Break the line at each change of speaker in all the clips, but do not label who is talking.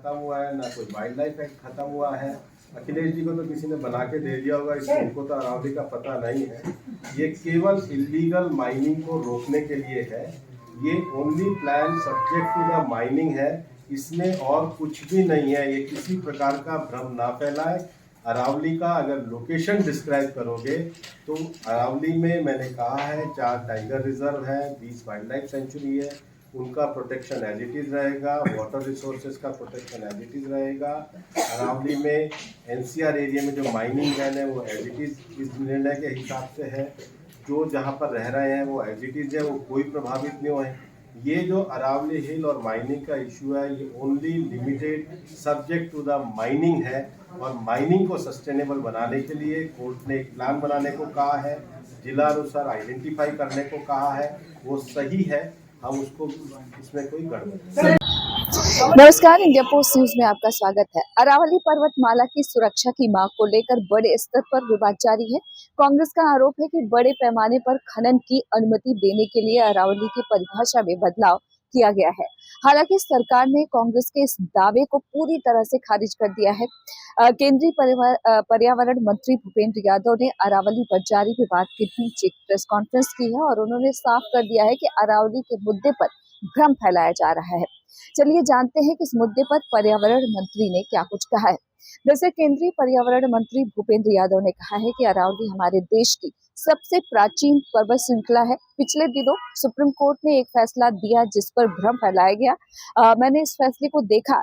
खत्म हुआ है, ना कोई वाइल्ड लाइफ एक्ट खत्म हुआ है। अखिलेश जी को तो किसी ने बना के दे दिया होगा, इसलिए उनको तो अरावली का पता नहीं है। ये केवल इलीगल माइनिंग को रोकने के लिए है। ये only plan subject to the mining है, इसमें और कुछ भी नहीं है। ये किसी प्रकार का भ्रम ना फैलाए। अरावली का अगर लोकेशन डिस्क्राइब करोगे तो अरावली में मैंने कहा है 4 टाइगर रिजर्व है, 20 वाइल्ड लाइफ सेंचुरी है, उनका प्रोटेक्शन एज इट इज़ रहेगा। वाटर रिसोर्सेज का प्रोटेक्शन एज इट इज़ रहेगा। अरावली में एनसीआर एरिया में जो माइनिंग लैंड है वो एज इट इज़ इस निर्णय के हिसाब से है। जो जहाँ पर रह रहे हैं वो एज इट इज़ है, वो कोई प्रभावित नहीं हुए। ये जो अरावली हिल और माइनिंग का इशू है, ये only limited subject to the mining है। और माइनिंग को सस्टेनेबल बनाने के लिए कोर्ट ने एक प्लान बनाने को कहा है, जिला अनुसार आइडेंटिफाई करने को कहा है, वो सही है। हम उसको, इसमें कोई गड़बड़।
नमस्कार, इंडिया पोस्ट न्यूज में आपका स्वागत है। अरावली पर्वतमाला की सुरक्षा की मांग को लेकर बड़े स्तर पर विवाद जारी है। कांग्रेस का आरोप है कि बड़े पैमाने पर खनन की अनुमति देने के लिए अरावली की परिभाषा में बदलाव किया गया है। हालांकि सरकार ने कांग्रेस के इस दावे को पूरी तरह से खारिज कर दिया है। केंद्रीय पर्यावरण मंत्री भूपेंद्र यादव ने अरावली पर जारी विवाद के बीच एक प्रेस कॉन्फ्रेंस की है और उन्होंने साफ कर दिया है कि अरावली के मुद्दे पर भ्रम फैलाया जा रहा है। चलिए जानते हैं कि इस मुद्दे पर पर्यावरण मंत्री ने क्या कुछ कहा है। वैसे केंद्रीय पर्यावरण मंत्री भूपेंद्र यादव ने कहा है कि अरावली हमारे देश की सबसे प्राचीन पर्वत श्रृंखला है। पिछले दिनों सुप्रीम कोर्ट ने एक फैसला दिया जिस पर भ्रम फैलाया गया। मैंने इस फैसले को देखा।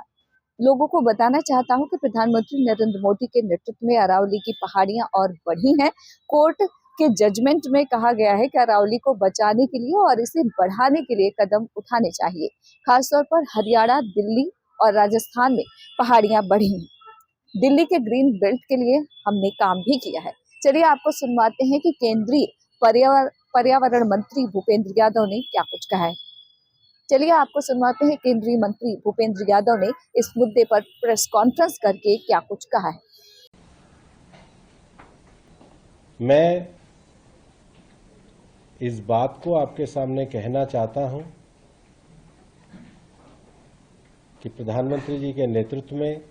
लोगों को बताना चाहता हूं कि प्रधानमंत्री नरेंद्र मोदी के नेतृत्व में अरावली की पहाड़ियां और बढ़ी हैं। कोर्ट के जजमेंट में कहा गया है कि अरावली को बचाने के लिए और इसे बढ़ाने के लिए कदम उठाने चाहिए। खासतौर पर हरियाणा, दिल्ली और राजस्थान में पहाड़ियां बढ़ी हैं। दिल्ली के ग्रीन बेल्ट के लिए हमने काम भी किया है। चलिए आपको सुनवाते हैं कि केंद्रीय पर्यावरण मंत्री भूपेंद्र यादव ने क्या कुछ कहा है। चलिए आपको सुनवाते हैं केंद्रीय मंत्री भूपेंद्र यादव ने इस मुद्दे पर प्रेस कॉन्फ्रेंस करके क्या कुछ कहा है।
मैं इस बात को आपके सामने कहना चाहता हूं कि प्रधानमंत्री जी के नेतृत्व में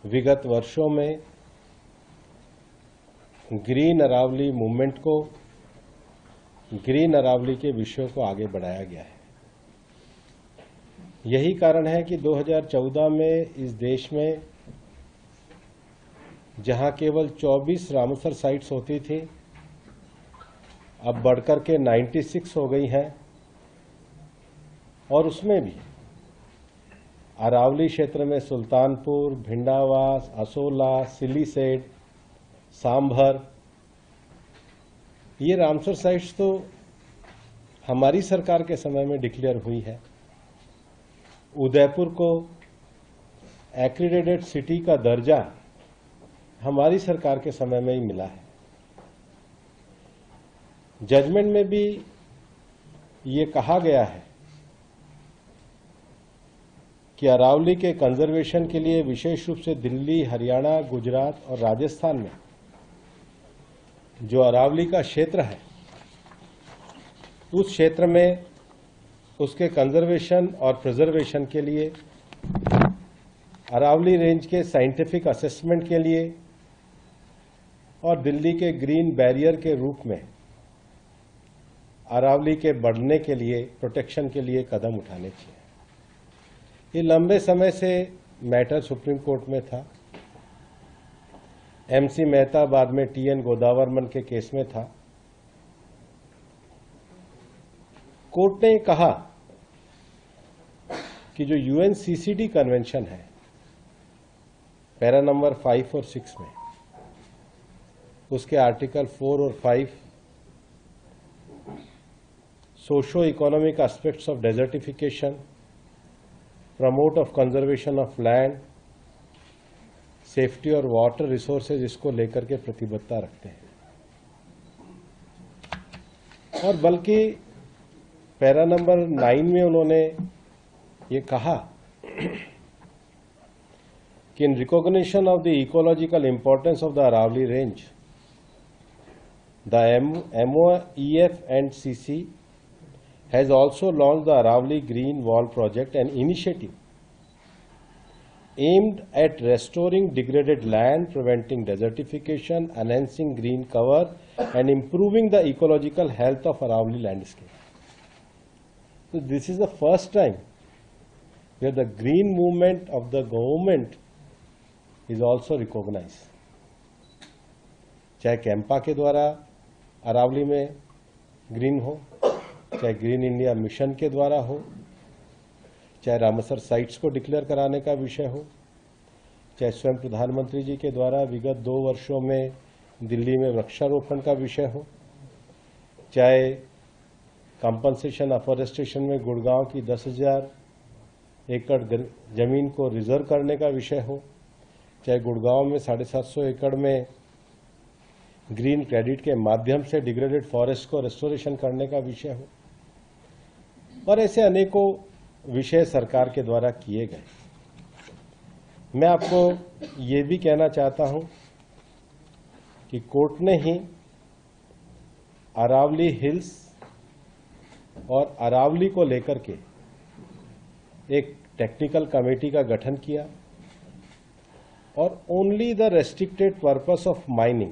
विगत वर्षों में ग्रीन अरावली मूवमेंट को, ग्रीन अरावली के विषयों को आगे बढ़ाया गया है। यही कारण है कि 2014 में इस देश में जहां केवल 24 रामसर साइट्स होती थी, अब बढ़कर के 96 हो गई हैं। और उसमें भी अरावली क्षेत्र में सुल्तानपुर, भिंडावास, असोला, सिलीसेड, सांभर, ये रामसर साइट्स तो हमारी सरकार के समय में डिक्लेयर हुई है। उदयपुर को एक्रीडेटेड सिटी का दर्जा हमारी सरकार के समय में ही मिला है। जजमेंट में भी ये कहा गया है कि अरावली के कंजर्वेशन के लिए विशेष रूप से दिल्ली, हरियाणा, गुजरात और राजस्थान में जो अरावली का क्षेत्र है, उस क्षेत्र में उसके कंजर्वेशन और प्रिजर्वेशन के लिए, अरावली रेंज के साइंटिफिक असेसमेंट के लिए और दिल्ली के ग्रीन बैरियर के रूप में अरावली के बढ़ने के लिए, प्रोटेक्शन के लिए कदम उठाने चाहिए। ये लंबे समय से मैटर सुप्रीम कोर्ट में था। एमसी मेहता, बाद में टीएन गोदावरमन के केस में था। कोर्ट ने कहा कि जो यूएनसीसीडी कन्वेंशन है, पैरा नंबर 5 और 6 में, उसके आर्टिकल 4 और 5 socio economic aspects of desertification, promote of conservation of land, safety और वाटर रिसोर्सेज, इसको लेकर के प्रतिबद्धता रखते हैं। और बल्कि पैरा नंबर 9 में उन्होंने ये कहा कि in recognition of the ecological importance of the Aravalli range, the MOEF and CC has also launched the Aravali Green Wall project, an initiative aimed at restoring degraded land, preventing desertification, enhancing green cover, and improving the ecological health of Aravalli landscape. So this is the first time where the green movement of the government is also recognized. चाहे कैंपा के द्वारा अरावली में green हो, चाहे green India mission के द्वारा हो, चाहे रामसर साइट्स को डिक्लेयर कराने का विषय हो, चाहे स्वयं प्रधानमंत्री जी के द्वारा विगत 2 वर्षों में दिल्ली में वृक्षारोपण का विषय हो, चाहे कंपनसेशन अफॉरेस्टेशन में गुड़गांव की 10,000 एकड़ जमीन को रिजर्व करने का विषय हो, चाहे गुड़गांव में 750 एकड़ में ग्रीन क्रेडिट के माध्यम से डिग्रेडेड फॉरेस्ट को रेस्टोरेशन करने का विषय हो, और ऐसे अनेकों विषय सरकार के द्वारा किए गए। मैं आपको ये भी कहना चाहता हूं कि कोर्ट ने ही अरावली हिल्स और अरावली को लेकर के एक टेक्निकल कमेटी का गठन किया और only the restricted purpose of mining,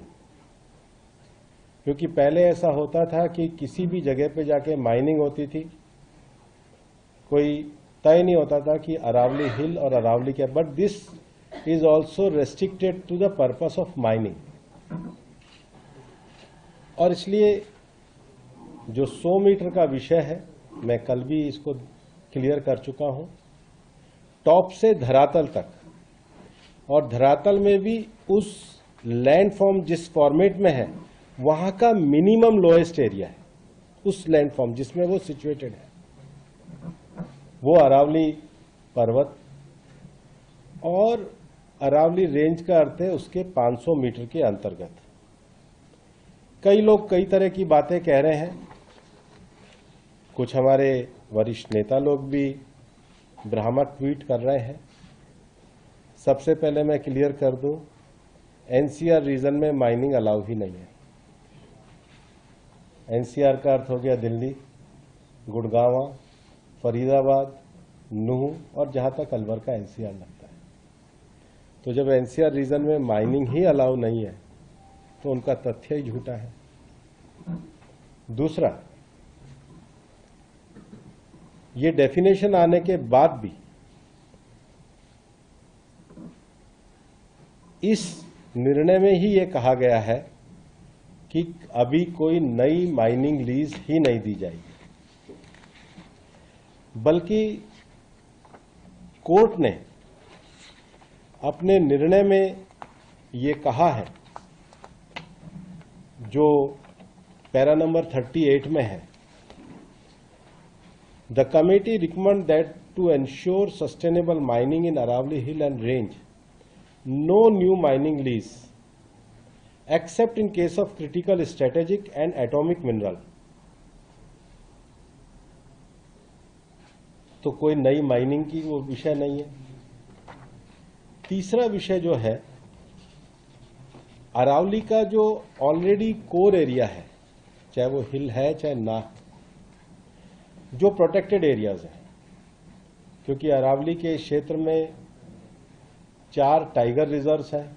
क्योंकि पहले ऐसा होता था कि किसी भी जगह पे जाके माइनिंग होती थी, कोई तय नहीं होता था कि अरावली हिल और अरावली क्या, but this is also restricted to the purpose of mining. और इसलिए जो 100 मीटर का विषय है, मैं कल भी इसको क्लियर कर चुका हूं, टॉप से धरातल तक, और धरातल में भी उस लैंड फॉर्म जिस फॉर्मेट में है वहां का मिनिमम लोएस्ट एरिया है, उस लैंड फॉर्म जिसमें वो सिचुएटेड है, वो अरावली पर्वत और अरावली रेंज का अर्थ है उसके 500 मीटर के अंतर्गत। कई लोग कई तरह की बातें कह रहे हैं, कुछ हमारे वरिष्ठ नेता लोग भी भ्रामक ट्वीट कर रहे हैं। सबसे पहले मैं क्लियर कर दूं, एनसीआर रीजन में माइनिंग अलाउ ही नहीं है। एनसीआर का अर्थ हो गया दिल्ली, गुड़गांव, फरीदाबाद, नूह और जहां तक अलवर का एनसीआर लगता है। तो जब एनसीआर रीजन में माइनिंग ही अलाउ नहीं है तो उनका तथ्य ही झूठा है। दूसरा, ये डेफिनेशन आने के बाद भी इस निर्णय में ही ये कहा गया है कि अभी कोई नई माइनिंग लीज ही नहीं दी जाएगी, बल्कि कोर्ट ने अपने निर्णय में ये कहा है, जो पैरा नंबर 38 में है, the committee recommend that to ensure sustainable mining in Aravalli hill and range, no new mining lease except in case of critical strategic and atomic mineral. तो कोई नई माइनिंग की वो विषय नहीं है। तीसरा विषय जो है, अरावली का जो ऑलरेडी कोर एरिया है, चाहे वो हिल है चाहे ना, जो प्रोटेक्टेड एरियाज हैं, क्योंकि अरावली के क्षेत्र में 4 टाइगर रिजर्व्स हैं,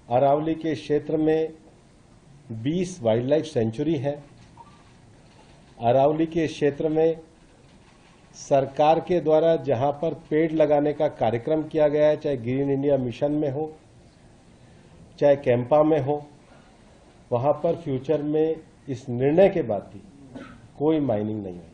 अरावली के क्षेत्र में 20 वाइल्ड लाइफ सेंचुरी है, अरावली के क्षेत्र में सरकार के द्वारा जहां पर पेड़ लगाने का कार्यक्रम किया गया है, चाहे ग्रीन इंडिया मिशन में हो चाहे कैंपा में हो, वहां पर फ्यूचर में इस निर्णय के बाद भी कोई माइनिंग नहीं है।